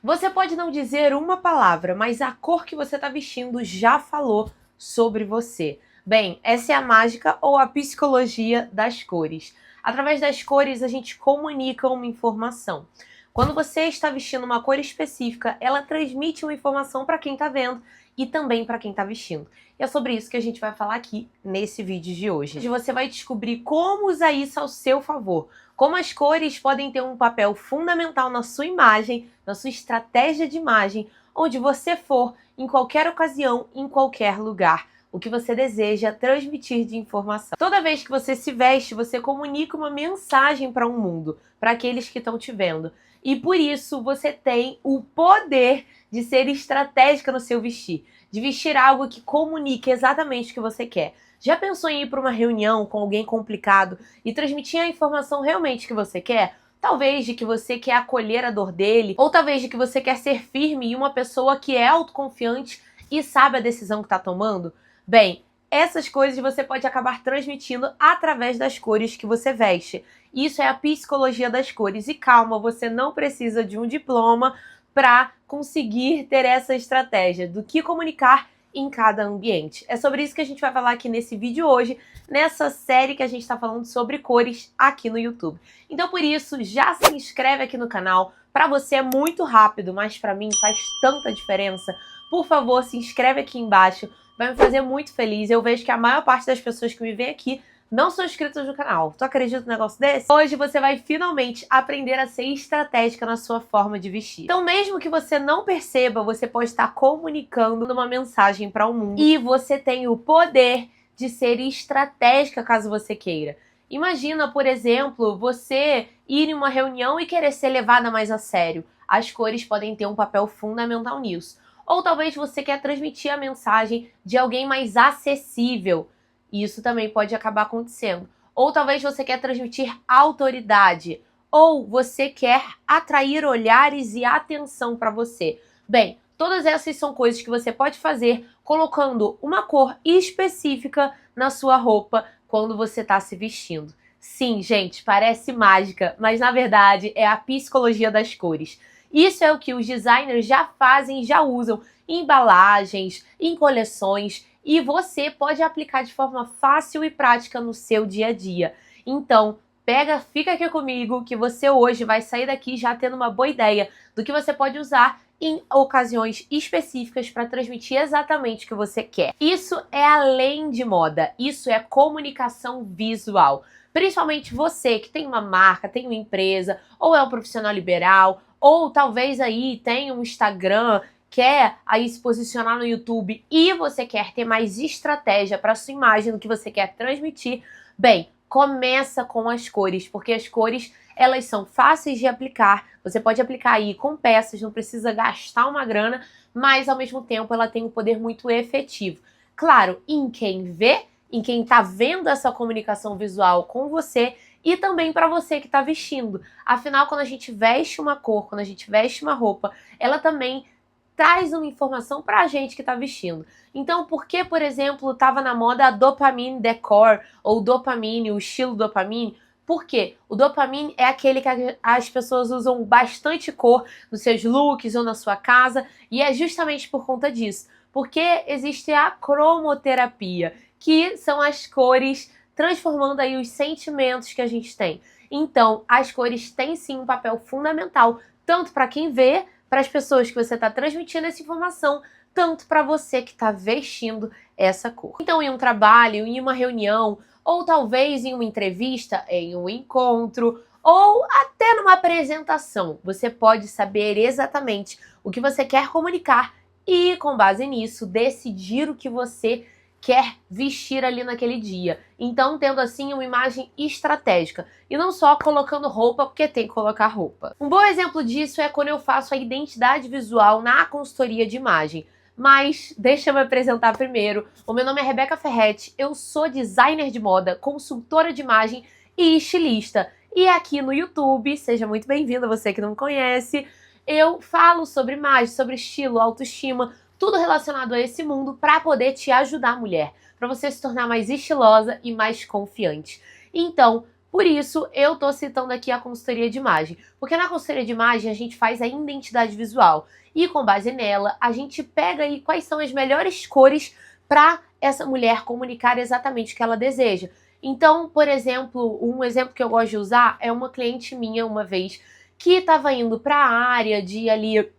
Você pode não dizer uma palavra, mas a cor que você está vestindo já falou sobre você. Bem, essa é a mágica ou a psicologia das cores. Através das cores, a gente comunica uma informação. Quando você está vestindo uma cor específica, ela transmite uma informação para quem está vendo e também para quem está vestindo. E é sobre isso que a gente vai falar aqui nesse vídeo de hoje. Hoje você vai descobrir como usar isso ao seu favor, como as cores podem ter um papel fundamental na sua imagem, na sua estratégia de imagem, onde você for, em qualquer ocasião, em qualquer lugar, o que você deseja transmitir de informação. Toda vez que você se veste, você comunica uma mensagem para um mundo, para aqueles que estão te vendo. E por isso você tem o poder de ser estratégica no seu vestir, de vestir algo que comunique exatamente o que você quer. Já pensou em ir para uma reunião com alguém complicado e transmitir a informação realmente que você quer? Talvez de que você quer acolher a dor dele, ou talvez de que você quer ser firme e uma pessoa que é autoconfiante e sabe a decisão que está tomando? Bem, essas coisas você pode acabar transmitindo através das cores que você veste. Isso é a psicologia das cores. E calma, você não precisa de um diploma para conseguir ter essa estratégia do que comunicar em cada ambiente. É sobre isso que a gente vai falar aqui nesse vídeo hoje, nessa série que a gente está falando sobre cores aqui no YouTube. Então, por isso, já se inscreve aqui no canal. Para você é muito rápido, mas para mim faz tanta diferença. Por favor, se inscreve aqui embaixo. Vai me fazer muito feliz. Eu vejo que a maior parte das pessoas que me vêm aqui não são inscritos no canal. Tu acredita num negócio desse? Hoje você vai finalmente aprender a ser estratégica na sua forma de vestir. Então, mesmo que você não perceba, você pode estar comunicando uma mensagem para o mundo. E você tem o poder de ser estratégica caso você queira. Imagina, por exemplo, você ir em uma reunião e querer ser levada mais a sério. As cores podem ter um papel fundamental nisso. Ou talvez você quer transmitir a mensagem de alguém mais acessível. Isso também pode acabar acontecendo. Ou talvez você quer transmitir autoridade. Ou você quer atrair olhares e atenção para você. Bem, todas essas são coisas que você pode fazer colocando uma cor específica na sua roupa quando você está se vestindo. Sim, gente, parece mágica, mas na verdade é a psicologia das cores. Isso é o que os designers já fazem, já usam em embalagens, em coleções, e você pode aplicar de forma fácil e prática no seu dia a dia. Então, fica aqui comigo que você hoje vai sair daqui já tendo uma boa ideia do que você pode usar em ocasiões específicas para transmitir exatamente o que você quer. Isso é além de moda, isso é comunicação visual. Principalmente você que tem uma marca, tem uma empresa, ou é um profissional liberal, ou talvez aí tem um Instagram, quer aí se posicionar no YouTube e você quer ter mais estratégia para sua imagem, do que você quer transmitir, bem, começa com as cores, porque as cores, elas são fáceis de aplicar, você pode aplicar aí com peças, não precisa gastar uma grana, mas ao mesmo tempo ela tem um poder muito efetivo. Claro, em quem vê, em quem está vendo essa comunicação visual com você e também para você que está vestindo. Afinal, quando a gente veste uma cor, quando a gente veste uma roupa, ela também traz uma informação para a gente que está vestindo. Então, por que, por exemplo, estava na moda a dopamine decor ou dopamine, o estilo dopamine? Por quê? O dopamine é aquele que as pessoas usam bastante cor nos seus looks ou na sua casa, e é justamente por conta disso. Porque existe a cromoterapia, que são as cores transformando aí os sentimentos que a gente tem. Então, as cores têm sim um papel fundamental, tanto para quem vê, para as pessoas que você está transmitindo essa informação, tanto para você que está vestindo essa cor. Então, em um trabalho, em uma reunião, ou talvez em uma entrevista, em um encontro, ou até numa apresentação, você pode saber exatamente o que você quer comunicar e, com base nisso, decidir o que você quer vestir ali naquele dia. Então, tendo assim uma imagem estratégica. E não só colocando roupa porque tem que colocar roupa. Um bom exemplo disso é quando eu faço a identidade visual na consultoria de imagem. Mas deixa eu me apresentar primeiro. O meu nome é Rebeca Ferretti, eu sou designer de moda, consultora de imagem e estilista. E aqui no YouTube, seja muito bem-vindo você que não me conhece, eu falo sobre imagem, sobre estilo, autoestima, tudo relacionado a esse mundo para poder te ajudar, mulher, para você se tornar mais estilosa e mais confiante. Então, Por isso, eu tô citando aqui a consultoria de imagem, porque na consultoria de imagem a gente faz a identidade visual e com base nela a gente pega aí quais são as melhores cores para essa mulher comunicar exatamente o que ela deseja. Então, por exemplo, um exemplo que eu gosto de usar é uma cliente minha uma vez que estava indo para a área de ali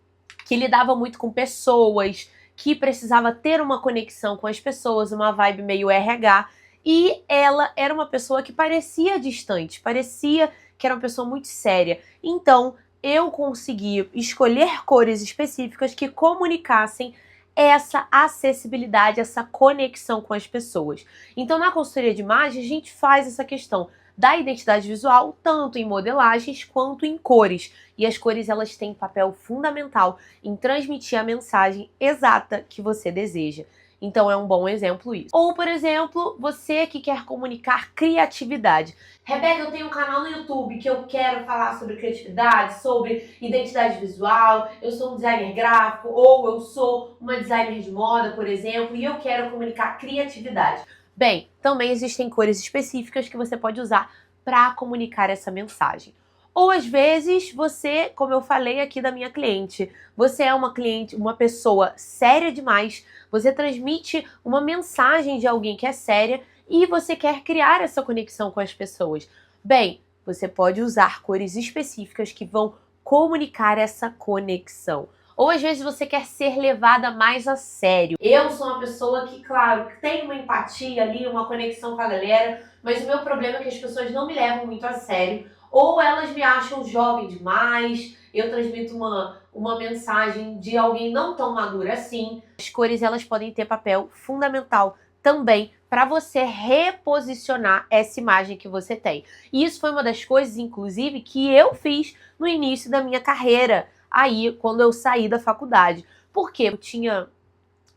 que lidava muito com pessoas, que precisava ter uma conexão com as pessoas, uma vibe meio RH, e ela era uma pessoa que parecia distante, parecia que era uma pessoa muito séria. Então, eu consegui escolher cores específicas que comunicassem essa acessibilidade, essa conexão com as pessoas. Então, na consultoria de imagem, a gente faz essa questão da identidade visual, tanto em modelagens quanto em cores. E as cores, elas têm papel fundamental em transmitir a mensagem exata que você deseja. Então é um bom exemplo isso. Ou, por exemplo, você que quer comunicar criatividade. Rebeca, eu tenho um canal no YouTube que eu quero falar sobre criatividade, sobre identidade visual, eu sou um designer gráfico, ou eu sou uma designer de moda, por exemplo, e eu quero comunicar criatividade. Bem, também existem cores específicas que você pode usar para comunicar essa mensagem. Ou às vezes você, como eu falei aqui da minha cliente, você é uma cliente, uma pessoa séria demais, você transmite uma mensagem de alguém que é séria e você quer criar essa conexão com as pessoas. Bem, você pode usar cores específicas que vão comunicar essa conexão. Ou às vezes você quer ser levada mais a sério. Eu sou uma pessoa que, claro, tem uma empatia ali, uma conexão com a galera, mas o meu problema é que as pessoas não me levam muito a sério. Ou elas me acham jovem demais, eu transmito uma mensagem de alguém não tão maduro assim. As cores, elas podem ter papel fundamental também para você reposicionar essa imagem que você tem. E isso foi uma das coisas, inclusive, que eu fiz no início da minha carreira, aí quando eu saí da faculdade. Porque eu tinha,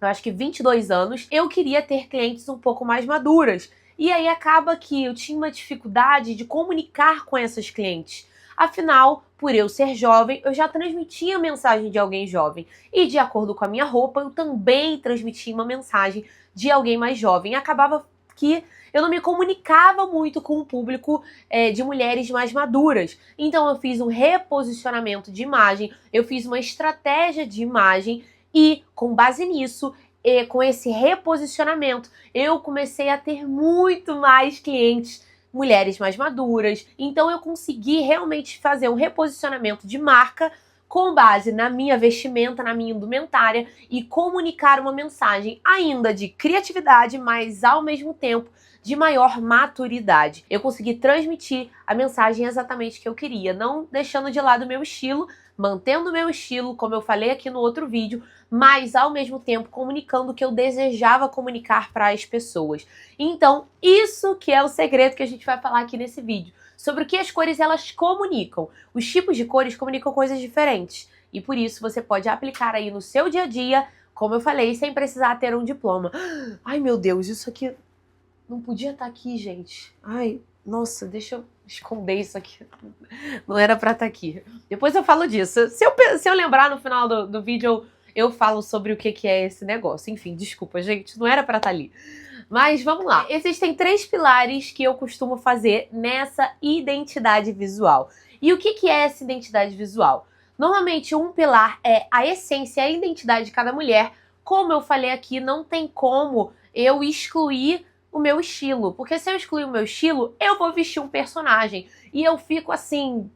eu acho que 22 anos, eu queria ter clientes um pouco mais maduras. E aí acaba que eu tinha uma dificuldade de comunicar com essas clientes. Afinal, por eu ser jovem, eu já transmitia a mensagem de alguém jovem. E de acordo com a minha roupa, eu também transmitia uma mensagem de alguém mais jovem. Acabava que eu não me comunicava muito com o público de mulheres mais maduras. Então eu fiz um reposicionamento de imagem, eu fiz uma estratégia de imagem e, com base nisso, com esse reposicionamento, eu comecei a ter muito mais clientes, mulheres mais maduras. Então eu consegui realmente fazer um reposicionamento de marca com base na minha vestimenta, na minha indumentária e comunicar uma mensagem ainda de criatividade, mas ao mesmo tempo de maior maturidade. Eu consegui transmitir a mensagem exatamente que eu queria, não deixando de lado o meu estilo, mantendo o meu estilo, como eu falei aqui no outro vídeo, mas ao mesmo tempo comunicando o que eu desejava comunicar para as pessoas. Então, isso que é o segredo que a gente vai falar aqui nesse vídeo, sobre o que as cores elas comunicam. Os tipos de cores comunicam coisas diferentes e por isso você pode aplicar aí no seu dia a dia, como eu falei, sem precisar ter um diploma. Ai, meu Deus, isso aqui não podia estar aqui, gente. Ai, nossa, deixa eu esconder isso aqui. Não era pra estar aqui. Depois eu falo disso. Se eu lembrar no final do vídeo, eu falo sobre o que é esse negócio. Enfim, desculpa, gente. Não era pra estar ali. Mas vamos lá. Existem 3 pilares que eu costumo fazer nessa identidade visual. E o que é essa identidade visual? Normalmente, um pilar é a essência, a identidade de cada mulher. Como eu falei aqui, não tem como eu excluir o meu estilo, porque se eu excluir o meu estilo, eu vou vestir um personagem e eu fico assim,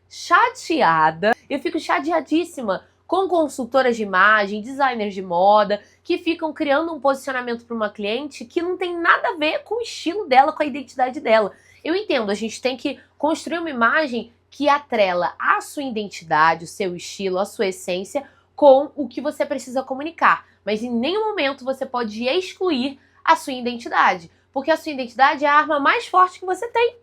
chateada, eu fico chateadíssima com consultoras de imagem, designers de moda, que ficam criando um posicionamento para uma cliente que não tem nada a ver com o estilo dela, com a identidade dela. Eu entendo, a gente tem que construir uma imagem que atrela a sua identidade, o seu estilo, a sua essência com o que você precisa comunicar, mas em nenhum momento você pode excluir a sua identidade, porque a sua identidade é a arma mais forte que você tem.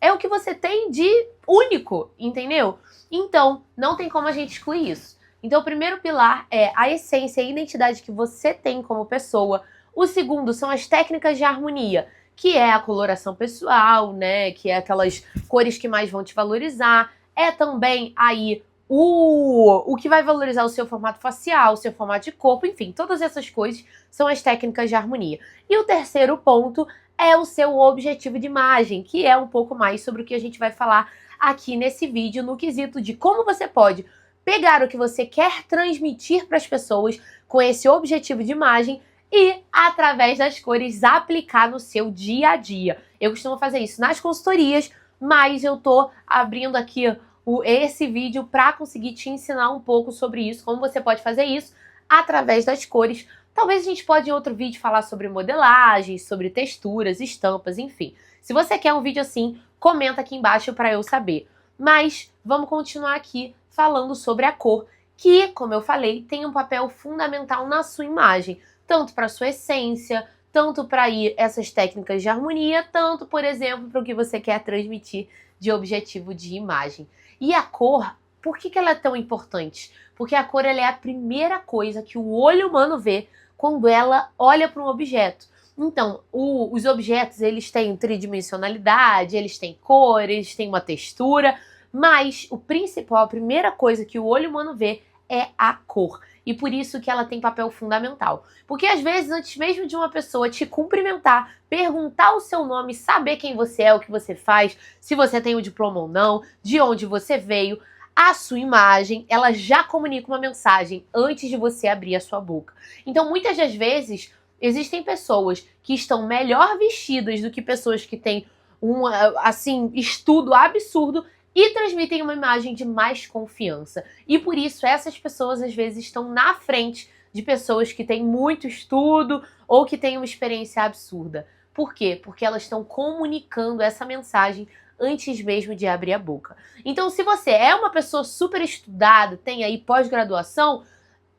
É o que você tem de único, entendeu? Então, não tem como a gente excluir isso. Então, o primeiro pilar é a essência e a identidade que você tem como pessoa. O segundo são as técnicas de harmonia, que é a coloração pessoal, né? Que é aquelas cores que mais vão te valorizar. É também aí o que vai valorizar o seu formato facial, o seu formato de corpo, enfim, todas essas coisas são as técnicas de harmonia. E o terceiro ponto é o seu objetivo de imagem, que é um pouco mais sobre o que a gente vai falar aqui nesse vídeo, no quesito de como você pode pegar o que você quer transmitir para as pessoas com esse objetivo de imagem e, através das cores, aplicar no seu dia a dia. Eu costumo fazer isso nas consultorias, mas eu tô abrindo aqui esse vídeo para conseguir te ensinar um pouco sobre isso, como você pode fazer isso através das cores. Talvez a gente pode em outro vídeo falar sobre modelagem, sobre texturas, estampas, enfim. Se você quer um vídeo assim, comenta aqui embaixo para eu saber. Mas vamos continuar aqui falando sobre a cor, que, como eu falei, tem um papel fundamental na sua imagem, tanto para sua essência, tanto para essas técnicas de harmonia, tanto, por exemplo, para o que você quer transmitir de objetivo de imagem. E a cor, por que ela é tão importante? Porque a cor ela é a primeira coisa que o olho humano vê quando ela olha para um objeto. Então, os objetos, eles têm tridimensionalidade, eles têm cor, eles têm uma textura, mas o principal, a primeira coisa que o olho humano vê é a cor. E por isso que ela tem papel fundamental. Porque às vezes, antes mesmo de uma pessoa te cumprimentar, perguntar o seu nome, saber quem você é, o que você faz, se você tem o diploma ou não, de onde você veio, a sua imagem, ela já comunica uma mensagem antes de você abrir a sua boca. Então, muitas das vezes, existem pessoas que estão melhor vestidas do que pessoas que têm um, assim, estudo absurdo e transmitem uma imagem de mais confiança. E por isso essas pessoas às vezes estão na frente de pessoas que têm muito estudo ou que têm uma experiência absurda. Por quê? Porque elas estão comunicando essa mensagem antes mesmo de abrir a boca. Então, se você é uma pessoa super estudada, tem aí pós-graduação,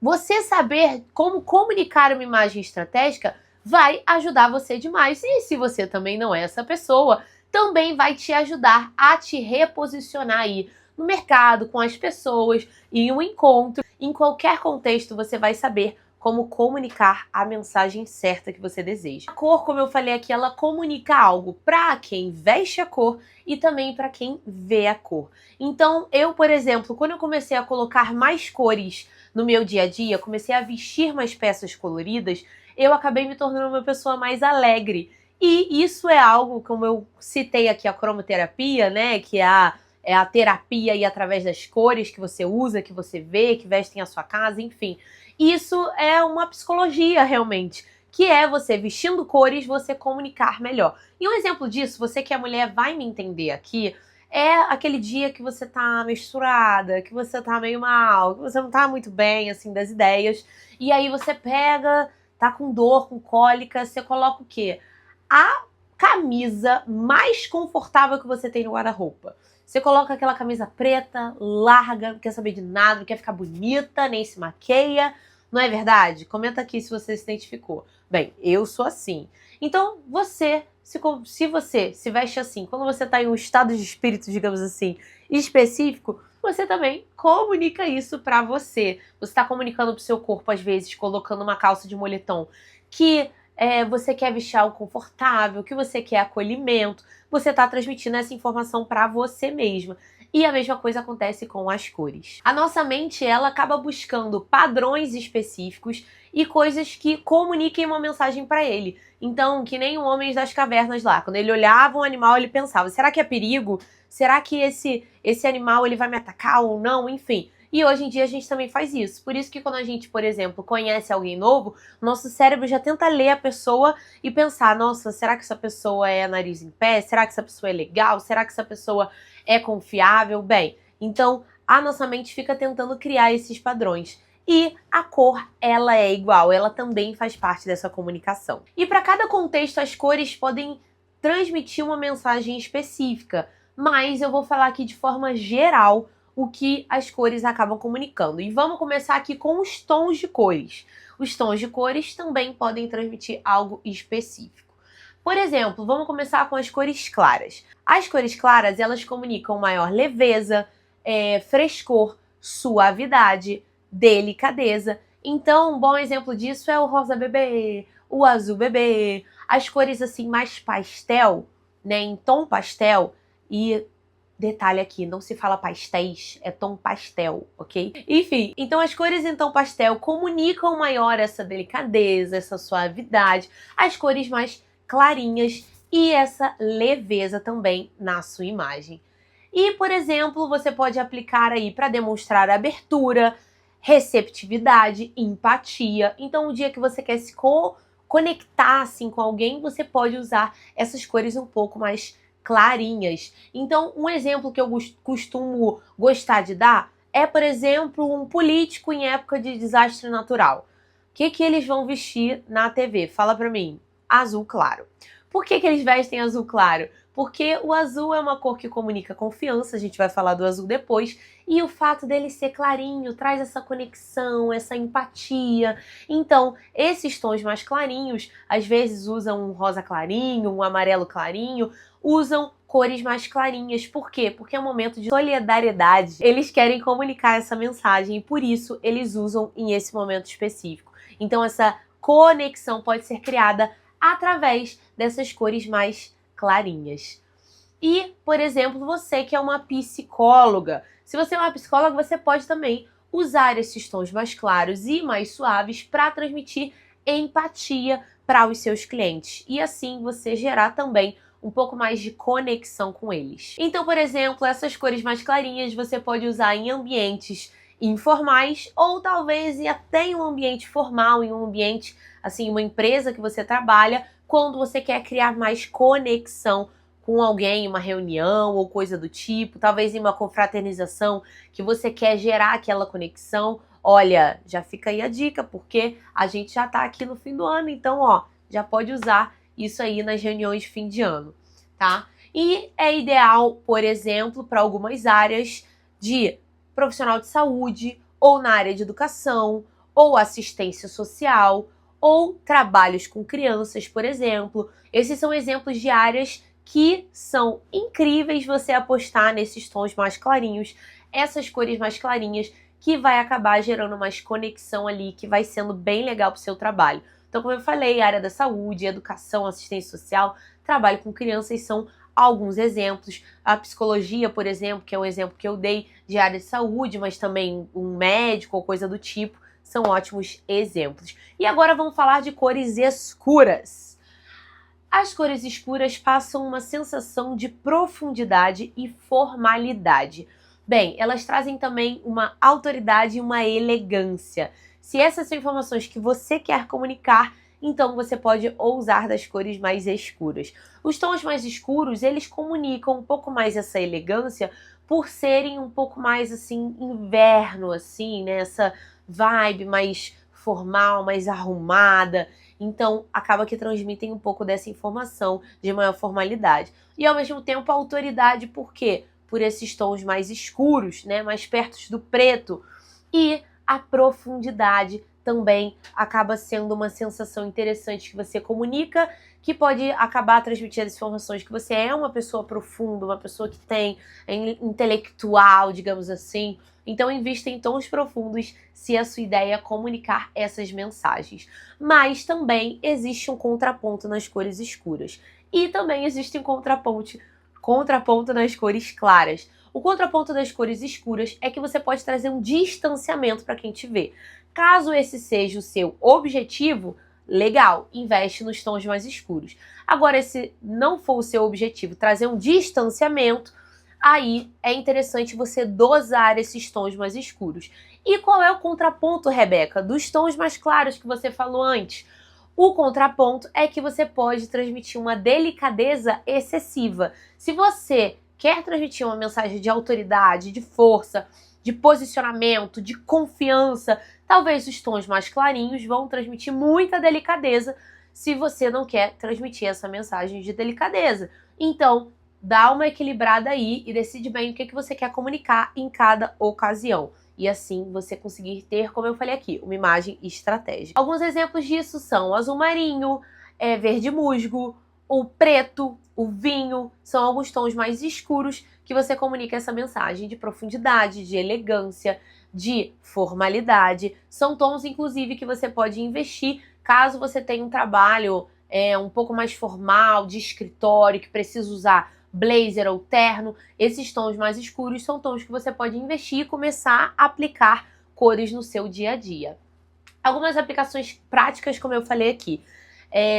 você saber como comunicar uma imagem estratégica vai ajudar você demais. E se você também não é essa pessoa, também vai te ajudar a te reposicionar aí no mercado, com as pessoas, em um encontro. Em qualquer contexto, você vai saber como comunicar a mensagem certa que você deseja. A cor, como eu falei aqui, ela comunica algo para quem veste a cor e também para quem vê a cor. Então, eu, por exemplo, quando eu comecei a colocar mais cores no meu dia a dia, comecei a vestir mais peças coloridas, eu acabei me tornando uma pessoa mais alegre. E isso é algo, como eu citei aqui, a cromoterapia, né, que é a terapia aí através das cores que você usa, que você vê, que vestem a sua casa, enfim. Isso é uma psicologia, realmente, que é você, vestindo cores, você comunicar melhor. E um exemplo disso, você que é mulher vai me entender aqui, é aquele dia que você tá menstruada, que você tá meio mal, que você não tá muito bem, assim, das ideias, e aí você pega, tá com dor, com cólica, você coloca o quê? A camisa mais confortável que você tem no guarda-roupa. Você coloca aquela camisa preta, larga, não quer saber de nada, não quer ficar bonita, nem se maqueia. Não é verdade? Comenta aqui se você se identificou. Bem, eu sou assim. Então, você, se você se veste assim, quando você está em um estado de espírito, digamos assim, específico, você também comunica isso para você. Você está comunicando pro seu corpo, às vezes, colocando uma calça de moletom que você quer vestir algo confortável, que você quer acolhimento, você está transmitindo essa informação para você mesma. E a mesma coisa acontece com as cores. A nossa mente, ela acaba buscando padrões específicos e coisas que comuniquem uma mensagem para ele. Então, que nem o Homem das Cavernas lá, quando ele olhava um animal, ele pensava, será que é perigo? Será que esse animal ele vai me atacar ou não? Enfim. E hoje em dia a gente também faz isso. Por isso que quando a gente, por exemplo, conhece alguém novo, nosso cérebro já tenta ler a pessoa e pensar, nossa, será que essa pessoa é nariz em pé? Será que essa pessoa é legal? Será que essa pessoa é confiável? Bem, então a nossa mente fica tentando criar esses padrões. E a cor, ela é igual, ela também faz parte dessa comunicação. E para cada contexto, as cores podem transmitir uma mensagem específica, mas eu vou falar aqui de forma geral o que as cores acabam comunicando. E vamos começar aqui com os tons de cores. Os tons de cores também podem transmitir algo específico. Por exemplo, vamos começar com as cores claras. As cores claras, elas comunicam maior leveza, frescor, suavidade, delicadeza. Então, um bom exemplo disso é o rosa bebê, o azul bebê, as cores assim mais pastel, né, em tom pastel. E detalhe aqui, não se fala pastéis, é tom pastel, ok? Enfim, então as cores em tom pastel comunicam maior essa delicadeza, essa suavidade. As cores mais clarinhas e essa leveza também na sua imagem. E, por exemplo, você pode aplicar aí para demonstrar abertura, receptividade, empatia. Então, o dia que você quer se conectar assim com alguém, você pode usar essas cores um pouco mais clarinhas. Então, um exemplo que eu costumo gostar de dar é, por exemplo, um político em época de desastre natural. O que eles vão vestir na TV? Fala pra mim. Azul claro. Por que eles vestem azul claro? Porque o azul é uma cor que comunica confiança, a gente vai falar do azul depois, e o fato dele ser clarinho traz essa conexão, essa empatia. Então, esses tons mais clarinhos, às vezes usam um rosa clarinho, um amarelo clarinho, usam cores mais clarinhas. Por quê? Porque é um momento de solidariedade. Eles querem comunicar essa mensagem e por isso eles usam em esse momento específico. Então, essa conexão pode ser criada através dessas cores mais clarinhas. E, por exemplo, você que é uma psicóloga. Se você é uma psicóloga, você pode também usar esses tons mais claros e mais suaves para transmitir empatia para os seus clientes. E assim você gerar também um pouco mais de conexão com eles. Então, por exemplo, essas cores mais clarinhas você pode usar em ambientes informais ou talvez até em um ambiente formal, em um ambiente, assim, uma empresa que você trabalha, quando você quer criar mais conexão com alguém em uma reunião ou coisa do tipo, talvez em uma confraternização que você quer gerar aquela conexão. Olha, já fica aí a dica, porque a gente já tá aqui no fim do ano, então, ó, já pode usar isso aí nas reuniões de fim de ano, tá? E é ideal, por exemplo, para algumas áreas de profissional de saúde, ou na área de educação, ou assistência social, ou trabalhos com crianças, por exemplo. Esses são exemplos de áreas que são incríveis você apostar nesses tons mais clarinhos, essas cores mais clarinhas, que vai acabar gerando mais conexão ali, que vai sendo bem legal para o seu trabalho. Então, como eu falei, área da saúde, educação, assistência social, trabalho com crianças são alguns exemplos. A psicologia, por exemplo, que é um exemplo que eu dei de área de saúde, mas também um médico ou coisa do tipo, são ótimos exemplos. E agora vamos falar de cores escuras. As cores escuras passam uma sensação de profundidade e formalidade. Bem, elas trazem também uma autoridade e uma elegância. Se essas são informações que você quer comunicar, então você pode usar das cores mais escuras. Os tons mais escuros, eles comunicam um pouco mais essa elegância por serem um pouco mais, assim, inverno, assim, né? Essa vibe mais formal, mais arrumada. Então, acaba que transmitem um pouco dessa informação de maior formalidade. E, ao mesmo tempo, a autoridade, por quê? Por esses tons mais escuros, né? Mais perto do preto. E a profundidade também acaba sendo uma sensação interessante que você comunica, que pode acabar transmitindo as informações que você é uma pessoa profunda, uma pessoa que é intelectual, digamos assim. Então, invista em tons profundos se a sua ideia é comunicar essas mensagens. Mas também existe um contraponto nas cores escuras. E também existe um contraponto nas cores claras. O contraponto das cores escuras é que você pode trazer um distanciamento para quem te vê. Caso esse seja o seu objetivo, legal, investe nos tons mais escuros. Agora, se não for o seu objetivo trazer um distanciamento, aí é interessante você dosar esses tons mais escuros. E qual é o contraponto, Rebeca, dos tons mais claros que você falou antes? O contraponto é que você pode transmitir uma delicadeza excessiva. Se você quer transmitir uma mensagem de autoridade, de força, de posicionamento, de confiança, talvez os tons mais clarinhos vão transmitir muita delicadeza se você não quer transmitir essa mensagem de delicadeza. Então, dá uma equilibrada aí e decide bem o que você quer comunicar em cada ocasião. E assim você conseguir ter, como eu falei aqui, uma imagem estratégica. Alguns exemplos disso são o azul marinho, verde musgo, o preto, o vinho, são alguns tons mais escuros que você comunica essa mensagem de profundidade, de elegância, de formalidade. São tons, inclusive, que você pode investir caso você tenha um trabalho um pouco mais formal, de escritório, que precisa usar blazer ou terno. Esses tons mais escuros são tons que você pode investir e começar a aplicar cores no seu dia a dia. Algumas aplicações práticas, como eu falei aqui.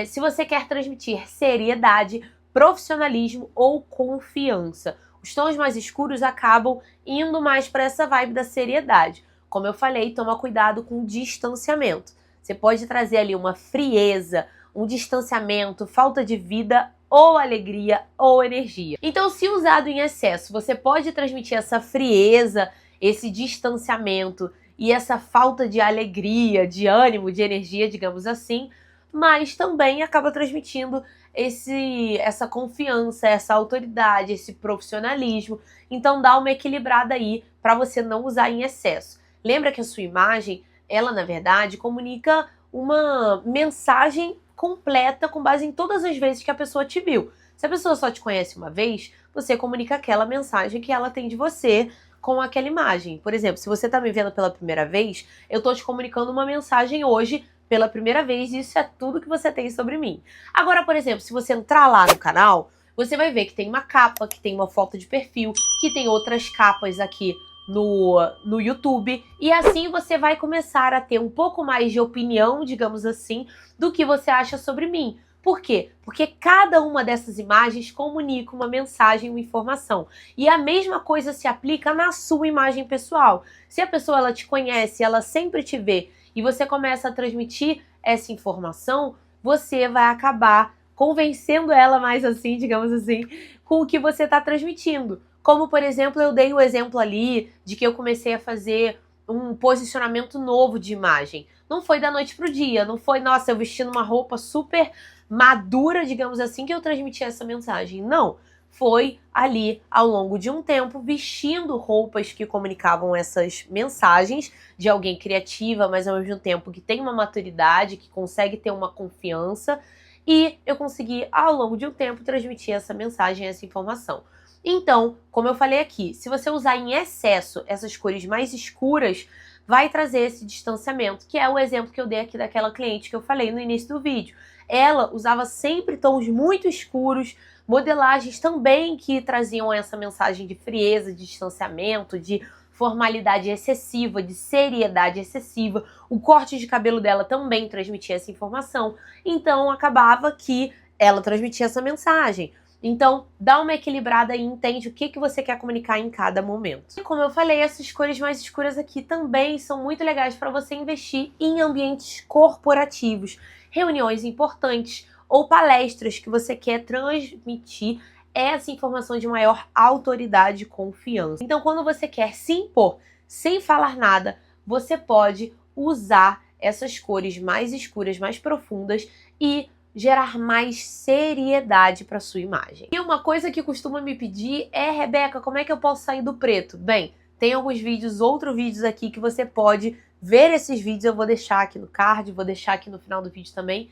se você quer transmitir seriedade, profissionalismo ou confiança. Os tons mais escuros acabam indo mais para essa vibe da seriedade. Como eu falei, toma cuidado com o distanciamento. Você pode trazer ali uma frieza, um distanciamento, falta de vida ou alegria ou energia. Então, se usado em excesso, você pode transmitir essa frieza, esse distanciamento e essa falta de alegria, de ânimo, de energia, digamos assim, mas também acaba transmitindo essa confiança, essa autoridade, esse profissionalismo. Então dá uma equilibrada aí para você não usar em excesso. Lembra que a sua imagem, ela na verdade comunica uma mensagem completa com base em todas as vezes que a pessoa te viu. Se a pessoa só te conhece uma vez, você comunica aquela mensagem que ela tem de você com aquela imagem. Por exemplo, se você está me vendo pela primeira vez, eu estou te comunicando uma mensagem hoje pela primeira vez, e isso é tudo que você tem sobre mim. Agora, por exemplo, se você entrar lá no canal, você vai ver que tem uma capa, que tem uma foto de perfil, que tem outras capas aqui no YouTube, e assim você vai começar a ter um pouco mais de opinião, digamos assim, do que você acha sobre mim. Por quê? Porque cada uma dessas imagens comunica uma mensagem, uma informação. E a mesma coisa se aplica na sua imagem pessoal. Se a pessoa ela te conhece, ela sempre te vê, e você começa a transmitir essa informação, você vai acabar convencendo ela mais assim, digamos assim, com o que você está transmitindo. Como, por exemplo, eu dei o exemplo ali de que eu comecei a fazer um posicionamento novo de imagem. Não foi da noite pro dia, não foi, nossa, eu vestindo uma roupa super madura, digamos assim, que eu transmiti essa mensagem. Não, foi ali ao longo de um tempo vestindo roupas que comunicavam essas mensagens de alguém criativa, mas ao mesmo tempo que tem uma maturidade, que consegue ter uma confiança, e eu consegui ao longo de um tempo transmitir essa mensagem, essa informação. Então, como eu falei aqui, se você usar em excesso essas cores mais escuras, vai trazer esse distanciamento, que é o exemplo que eu dei aqui daquela cliente que eu falei no início do vídeo. Ela usava sempre tons muito escuros, modelagens também que traziam essa mensagem de frieza, de distanciamento, de formalidade excessiva, de seriedade excessiva. O corte de cabelo dela também transmitia essa informação. Então, acabava que ela transmitia essa mensagem. Então, dá uma equilibrada e entende o que você quer comunicar em cada momento. E como eu falei, essas cores mais escuras aqui também são muito legais para você investir em ambientes corporativos, reuniões importantes ou palestras que você quer transmitir essa informação de maior autoridade e confiança. Então, quando você quer se impor sem falar nada, você pode usar essas cores mais escuras, mais profundas e gerar mais seriedade para sua imagem. E uma coisa que costuma me pedir é: Rebeca, como é que eu posso sair do preto? Bem, tem alguns vídeos, outros vídeos aqui que você pode ver esses vídeos, eu vou deixar aqui no card, vou deixar aqui no final do vídeo também,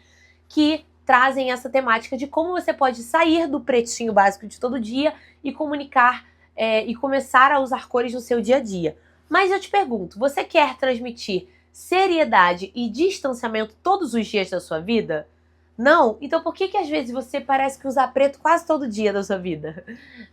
que trazem essa temática de como você pode sair do pretinho básico de todo dia e comunicar e começar a usar cores no seu dia a dia. Mas eu te pergunto, você quer transmitir seriedade e distanciamento todos os dias da sua vida? Não? Então por que às vezes você parece que usa preto quase todo dia da sua vida?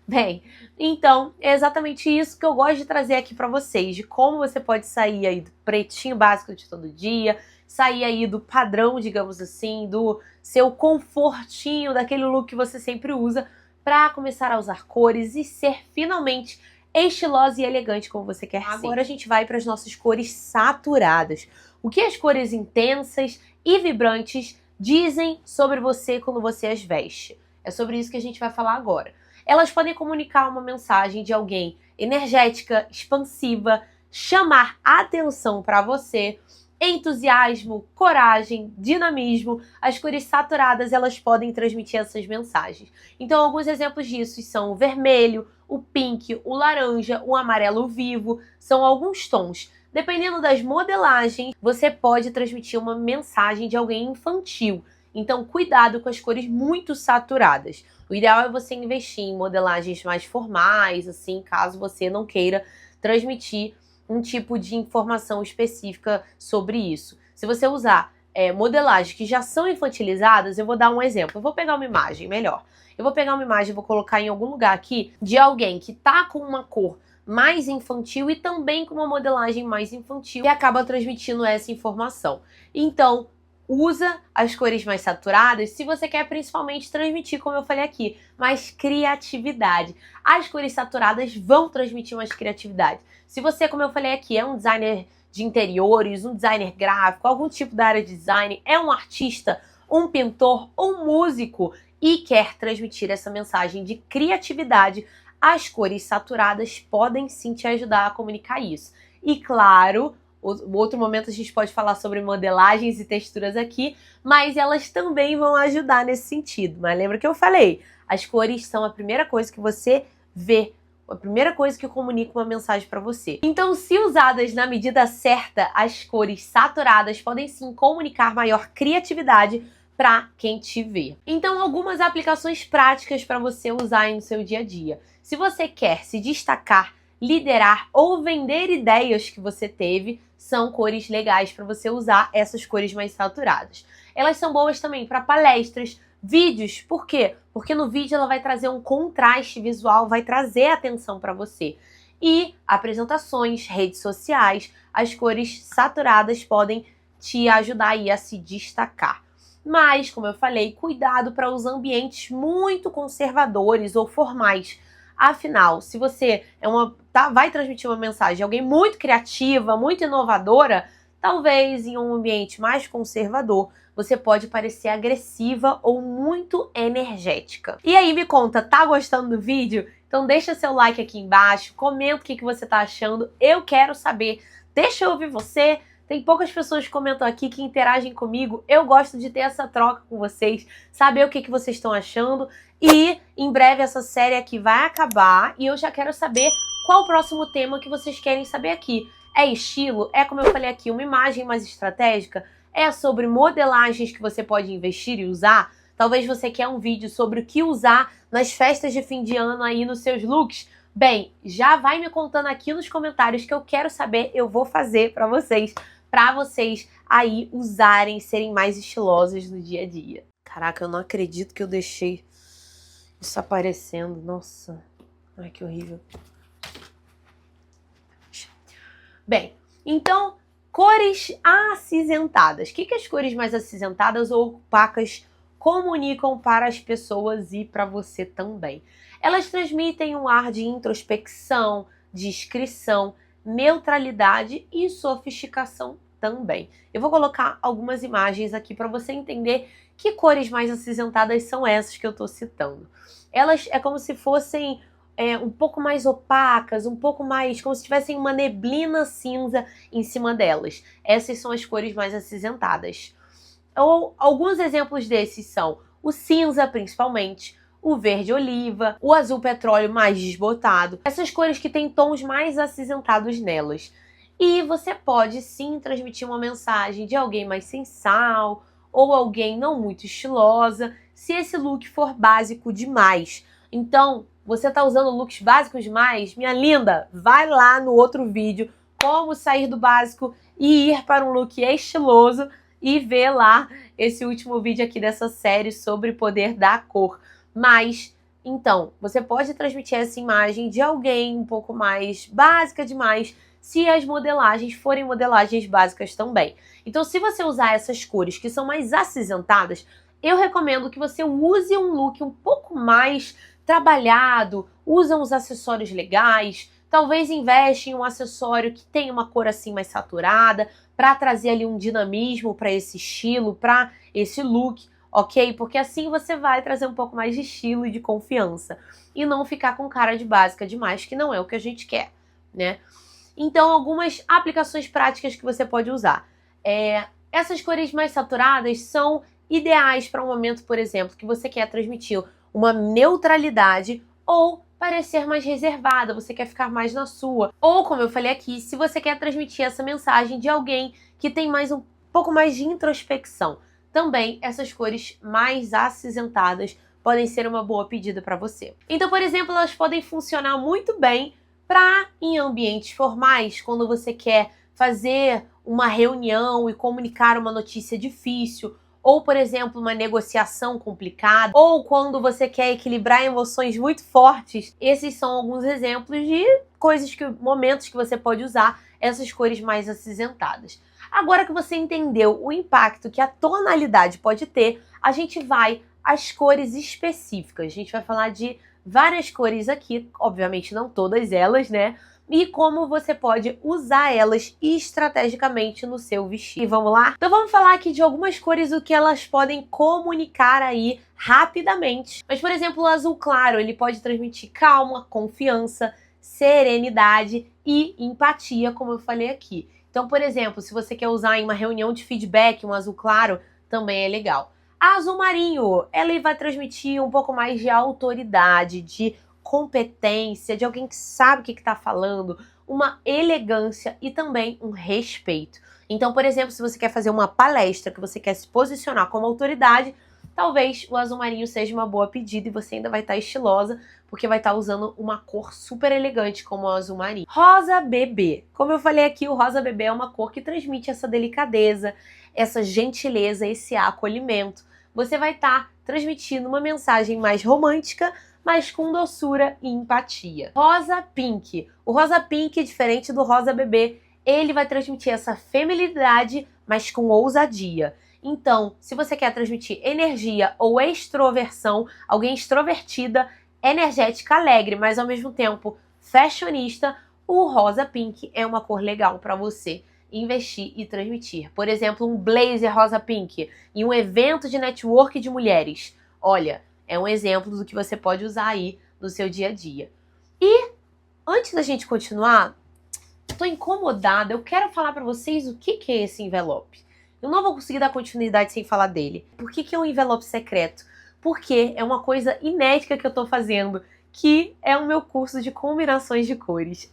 Bem, então é exatamente isso que eu gosto de trazer aqui pra vocês, de como você pode sair aí do pretinho básico de todo dia, sair aí do padrão, digamos assim, do seu confortinho, daquele look que você sempre usa, pra começar a usar cores e ser finalmente estilosa e elegante como você quer ser. Agora a gente vai para as nossas cores saturadas. O que as cores intensas e vibrantes dizem sobre você quando você as veste? É sobre isso que a gente vai falar agora. Elas podem comunicar uma mensagem de alguém energética, expansiva, chamar atenção para você, entusiasmo, coragem, dinamismo. As cores saturadas, elas podem transmitir essas mensagens. Então, alguns exemplos disso são o vermelho, o pink, o laranja, o amarelo vivo, são alguns tons. Dependendo das modelagens, você pode transmitir uma mensagem de alguém infantil. Então, cuidado com as cores muito saturadas. O ideal é você investir em modelagens mais formais, assim, caso você não queira transmitir um tipo de informação específica sobre isso. Se você usar modelagens que já são infantilizadas, eu vou dar um exemplo. Eu vou pegar uma imagem, melhor. Eu vou pegar uma imagem e vou colocar em algum lugar aqui de alguém que tá com uma cor mais infantil e também com uma modelagem mais infantil e acaba transmitindo essa informação. Então, usa as cores mais saturadas se você quer principalmente transmitir, como eu falei aqui, mais criatividade. As cores saturadas vão transmitir mais criatividade. Se você, como eu falei aqui, é um designer de interiores, um designer gráfico, algum tipo da área de design, é um artista, um pintor, um músico e quer transmitir essa mensagem de criatividade, as cores saturadas podem sim te ajudar a comunicar isso. E claro, outro momento a gente pode falar sobre modelagens e texturas aqui, mas elas também vão ajudar nesse sentido. Mas lembra que eu falei, as cores são a primeira coisa que você vê, a primeira coisa que comunica uma mensagem para você. Então, se usadas na medida certa, as cores saturadas podem sim comunicar maior criatividade para quem te vê. Então, algumas aplicações práticas para você usar aí no seu dia a dia. Se você quer se destacar, liderar ou vender ideias que você teve, são cores legais para você usar essas cores mais saturadas. Elas são boas também para palestras, vídeos. Por quê? Porque no vídeo ela vai trazer um contraste visual, vai trazer atenção para você. E apresentações, redes sociais, as cores saturadas podem te ajudar aí a se destacar. Mas, como eu falei, cuidado para os ambientes muito conservadores ou formais. Afinal, se você vai transmitir uma mensagem de alguém muito criativa, muito inovadora, talvez em um ambiente mais conservador, você pode parecer agressiva ou muito energética. E aí, me conta, tá gostando do vídeo? Então deixa seu like aqui embaixo, comenta o que você tá achando, eu quero saber. Deixa eu ouvir você. Tem poucas pessoas que comentam aqui, que interagem comigo. Eu gosto de ter essa troca com vocês, saber o que vocês estão achando. E em breve essa série aqui vai acabar e eu já quero saber qual o próximo tema que vocês querem saber aqui. É estilo? É, como eu falei aqui, uma imagem mais estratégica? É sobre modelagens que você pode investir e usar? Talvez você quer um vídeo sobre o que usar nas festas de fim de ano aí nos seus looks? Bem, já vai me contando aqui nos comentários que eu quero saber, eu vou fazer para vocês aí usarem, serem mais estilosos no dia a dia. Caraca, eu não acredito que eu deixei isso aparecendo. Nossa, ai que horrível. Bem, então, cores acinzentadas. O que as cores mais acinzentadas ou opacas comunicam para as pessoas e para você também? Elas transmitem um ar de introspecção, discrição, neutralidade e sofisticação também. Eu vou colocar algumas imagens aqui para você entender que cores mais acinzentadas são essas que eu estou citando. Elas é como se fossem um pouco mais opacas, um pouco mais como se tivessem uma neblina cinza em cima delas. Essas são as cores mais acinzentadas. Ou alguns exemplos desses são o cinza, principalmente, o verde oliva, o azul petróleo mais desbotado, essas cores que têm tons mais acinzentados nelas. E você pode sim transmitir uma mensagem de alguém mais sensal ou alguém não muito estilosa, se esse look for básico demais. Então, você tá usando looks básicos demais? Minha linda, vai lá no outro vídeo, como sair do básico e ir para um look estiloso, e ver lá esse último vídeo aqui dessa série sobre poder da cor. Mas, então, você pode transmitir essa imagem de alguém um pouco mais básica demais, se as modelagens forem modelagens básicas também. Então, se você usar essas cores que são mais acinzentadas, eu recomendo que você use um look um pouco mais trabalhado, usa uns acessórios legais, talvez investe em um acessório que tenha uma cor assim mais saturada, para trazer ali um dinamismo para esse estilo, para esse look, ok? Porque assim você vai trazer um pouco mais de estilo e de confiança. E não ficar com cara de básica demais, que não é o que a gente quer, né? Então, algumas aplicações práticas que você pode usar. Essas cores mais saturadas são ideais para um momento, por exemplo, que você quer transmitir uma neutralidade ou parecer mais reservada, você quer ficar mais na sua. Ou, como eu falei aqui, se você quer transmitir essa mensagem de alguém que tem um pouco mais de introspecção. Também essas cores mais acinzentadas podem ser uma boa pedida para você. Então, por exemplo, elas podem funcionar muito bem em ambientes formais, quando você quer fazer uma reunião e comunicar uma notícia difícil, ou, por exemplo, uma negociação complicada, ou quando você quer equilibrar emoções muito fortes. Esses são alguns exemplos de momentos que você pode usar essas cores mais acinzentadas. Agora que você entendeu o impacto que a tonalidade pode ter, a gente vai às cores específicas. A gente vai falar de várias cores aqui, obviamente não todas elas, né? E como você pode usar elas estrategicamente no seu vestido. E vamos lá? Então vamos falar aqui de algumas cores, o que elas podem comunicar aí rapidamente. Mas, por exemplo, o azul claro, ele pode transmitir calma, confiança, serenidade e empatia, como eu falei aqui. Então, por exemplo, se você quer usar em uma reunião de feedback, um azul claro, também é legal. A azul marinho, ela vai transmitir um pouco mais de autoridade, de competência, de alguém que sabe o que está falando, uma elegância e também um respeito. Então, por exemplo, se você quer fazer uma palestra, que você quer se posicionar como autoridade, talvez o azul marinho seja uma boa pedida e você ainda vai estar estilosa, porque vai estar usando uma cor super elegante como o azul marinho. Rosa bebê. Como eu falei aqui, o rosa bebê é uma cor que transmite essa delicadeza, essa gentileza, esse acolhimento. Você vai estar transmitindo uma mensagem mais romântica, mas com doçura e empatia. Rosa pink. O rosa pink, diferente do rosa bebê, ele vai transmitir essa feminilidade, mas com ousadia. Então, se você quer transmitir energia ou extroversão, alguém extrovertida, energética, alegre, mas ao mesmo tempo fashionista, o rosa pink é uma cor legal para você investir e transmitir. Por exemplo, um blazer rosa pink em um evento de network de mulheres. Olha, é um exemplo do que você pode usar aí no seu dia a dia. E antes da gente continuar, tô incomodada, eu quero falar para vocês o que é esse envelope. Eu não vou conseguir dar continuidade sem falar dele. Por que é um envelope secreto? Porque é uma coisa inédita que eu tô fazendo, que é o meu curso de combinações de cores.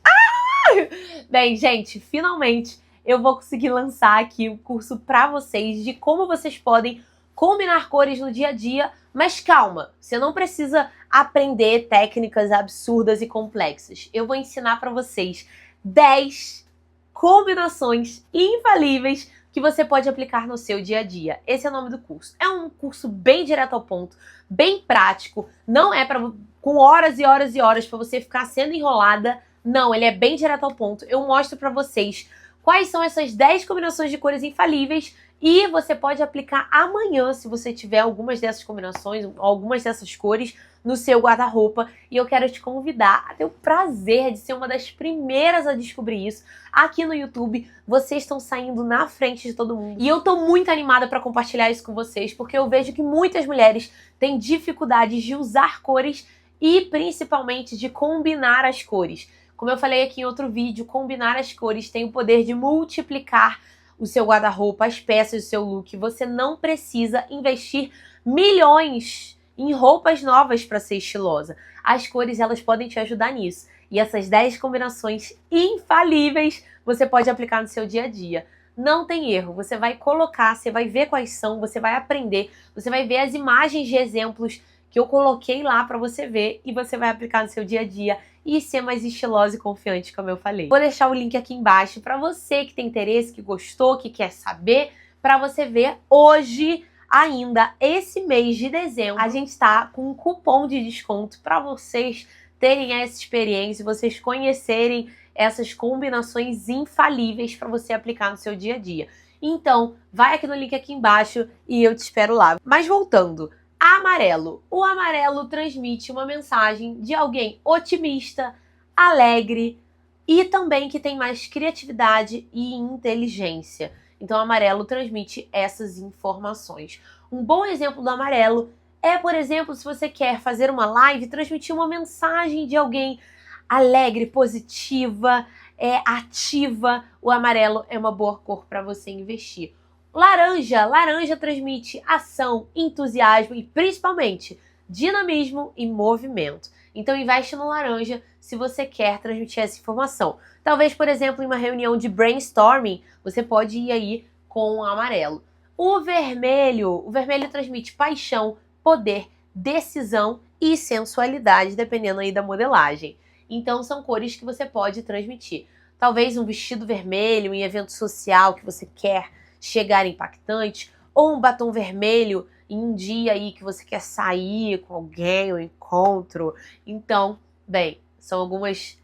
Bem, gente, finalmente eu vou conseguir lançar aqui o curso para vocês de como vocês podem combinar cores no dia a dia, mas calma, você não precisa aprender técnicas absurdas e complexas. Eu vou ensinar para vocês 10 combinações infalíveis que você pode aplicar no seu dia a dia. Esse é o nome do curso. É um curso bem direto ao ponto, bem prático, não é com horas e horas e horas para você ficar sendo enrolada. Não, ele é bem direto ao ponto. Eu mostro para vocês quais são essas 10 combinações de cores infalíveis e você pode aplicar amanhã, se você tiver algumas dessas combinações, algumas dessas cores no seu guarda-roupa. E eu quero te convidar a ter o prazer de ser uma das primeiras a descobrir isso aqui no YouTube. Vocês estão saindo na frente de todo mundo. E eu tô muito animada para compartilhar isso com vocês, porque eu vejo que muitas mulheres têm dificuldades de usar cores e principalmente de combinar as cores. Como eu falei aqui em outro vídeo, combinar as cores tem o poder de multiplicar o seu guarda-roupa, as peças do seu look. Você não precisa investir milhões em roupas novas para ser estilosa. As cores, elas podem te ajudar nisso. E essas 10 combinações infalíveis você pode aplicar no seu dia a dia. Não tem erro, você vai colocar, você vai ver quais são, você vai aprender, você vai ver as imagens de exemplos que eu coloquei lá para você ver e você vai aplicar no seu dia a dia e ser mais estilosa e confiante, como eu falei. Vou deixar o link aqui embaixo para você que tem interesse, que gostou, que quer saber, para você ver hoje ainda, esse mês de dezembro, a gente está com um cupom de desconto para vocês terem essa experiência, vocês conhecerem essas combinações infalíveis para você aplicar no seu dia a dia. Então, vai aqui no link aqui embaixo e eu te espero lá. Mas voltando, amarelo. O amarelo transmite uma mensagem de alguém otimista, alegre e também que tem mais criatividade e inteligência. Então, o amarelo transmite essas informações. Um bom exemplo do amarelo é, por exemplo, se você quer fazer uma live, transmitir uma mensagem de alguém alegre, positiva, ativa. O amarelo é uma boa cor para você investir. Laranja. Laranja transmite ação, entusiasmo e principalmente dinamismo e movimento. Então investe no laranja se você quer transmitir essa informação. Talvez, por exemplo, em uma reunião de brainstorming, você pode ir aí com o amarelo. O vermelho transmite paixão, poder, decisão e sensualidade, dependendo aí da modelagem. Então são cores que você pode transmitir. Talvez um vestido vermelho em evento social que você quer chegar impactante, ou um batom vermelho em um dia aí que você quer sair com alguém, um encontro. Então, bem, São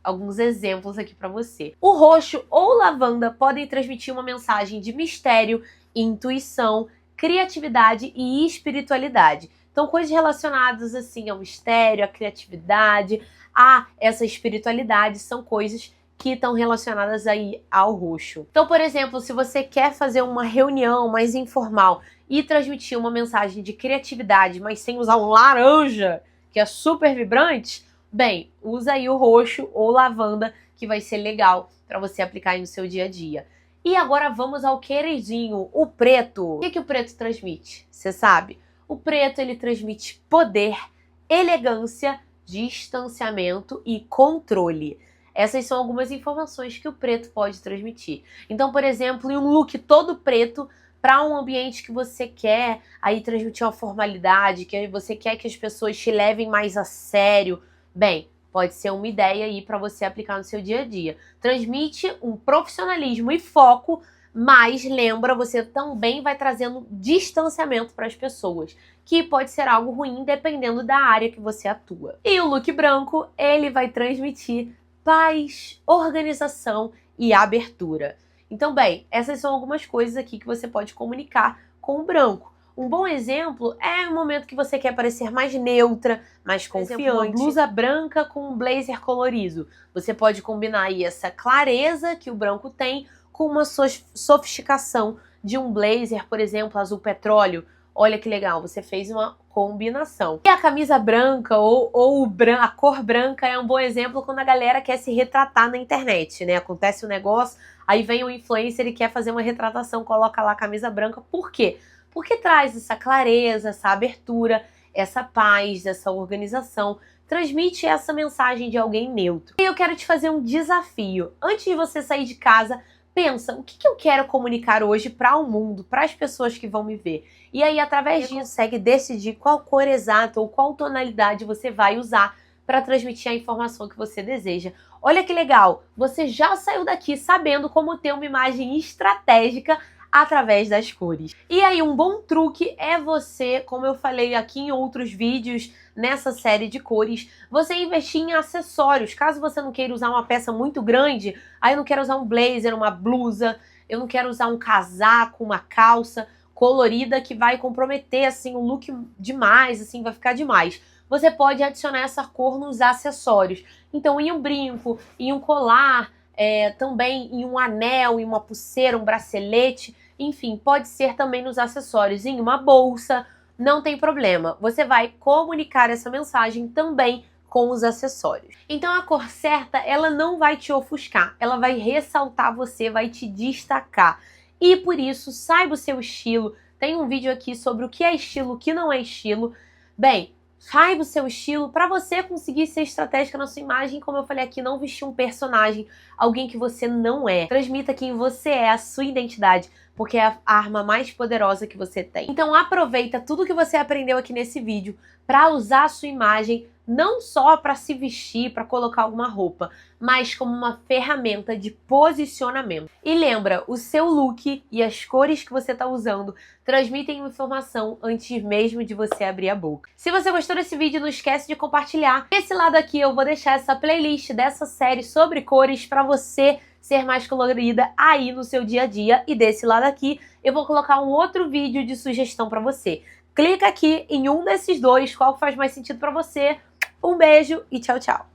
alguns exemplos aqui para você. O roxo ou lavanda podem transmitir uma mensagem de mistério, intuição, criatividade e espiritualidade. Então, coisas relacionadas assim ao mistério, à criatividade, a essa espiritualidade são coisas que estão relacionadas aí ao roxo. Então, por exemplo, se você quer fazer uma reunião mais informal e transmitir uma mensagem de criatividade, mas sem usar um laranja, que é super vibrante, bem, usa aí o roxo ou lavanda, que vai ser legal para você aplicar aí no seu dia a dia. E agora vamos ao queridinho, o preto. O que o preto transmite? Você sabe? O preto, ele transmite poder, elegância, distanciamento e controle. Essas são algumas informações que o preto pode transmitir. Então, por exemplo, em um look todo preto, para um ambiente que você quer aí transmitir uma formalidade, que você quer que as pessoas te levem mais a sério, bem, pode ser uma ideia aí para você aplicar no seu dia a dia. Transmite um profissionalismo e foco, mas lembra, você também vai trazendo distanciamento para as pessoas, que pode ser algo ruim dependendo da área que você atua. E o look branco, ele vai transmitir paz, organização e abertura. Então, bem, essas são algumas coisas aqui que você pode comunicar com o branco. Um bom exemplo é o momento que você quer parecer mais neutra, mais confiante. Uma blusa branca com um blazer colorido. Você pode combinar aí essa clareza que o branco tem com uma sofisticação de um blazer, por exemplo, azul petróleo. Olha que legal, você fez uma combinação. E a camisa branca ou a cor branca é um bom exemplo quando a galera quer se retratar na internet, né? Acontece um negócio, aí vem um influencer e quer fazer uma retratação, coloca lá a camisa branca. Por quê? Porque traz essa clareza, essa abertura, essa paz, essa organização, transmite essa mensagem de alguém neutro. E eu quero te fazer um desafio. Antes de você sair de casa, pensa, o que eu quero comunicar hoje para o mundo, para as pessoas que vão me ver? E aí, através disso, consegue decidir qual cor exata ou qual tonalidade você vai usar para transmitir a informação que você deseja. Olha que legal, você já saiu daqui sabendo como ter uma imagem estratégica através das cores. E aí, um bom truque é você, como eu falei aqui em outros vídeos nessa série de cores, você investir em acessórios. Caso você não queira usar uma peça muito grande, aí eu não quero usar um blazer, uma blusa, eu não quero usar um casaco, uma calça colorida que vai comprometer assim o look demais, assim, vai ficar demais. Você pode adicionar essa cor nos acessórios. Então, em um brinco, em um colar, também em um anel, em uma pulseira, um bracelete, enfim, pode ser também nos acessórios, em uma bolsa, não tem problema. Você vai comunicar essa mensagem também com os acessórios. Então a cor certa, ela não vai te ofuscar, ela vai ressaltar você, vai te destacar. E por isso, saiba o seu estilo. Tem um vídeo aqui sobre o que é estilo, o que não é estilo. Bem, saiba o seu estilo para você conseguir ser estratégica na sua imagem, como eu falei aqui, não vestir um personagem, alguém que você não é. Transmita quem você é, a sua identidade, porque é a arma mais poderosa que você tem. Então aproveita tudo que você aprendeu aqui nesse vídeo para usar a sua imagem não só para se vestir, para colocar alguma roupa, mas como uma ferramenta de posicionamento. E lembra, o seu look e as cores que você está usando transmitem informação antes mesmo de você abrir a boca. Se você gostou desse vídeo, não esquece de compartilhar. Desse lado aqui eu vou deixar essa playlist dessa série sobre cores para você ser mais colorida aí no seu dia a dia. E desse lado aqui eu vou colocar um outro vídeo de sugestão para você. Clica aqui em um desses dois, qual faz mais sentido para você. Um beijo e tchau, tchau!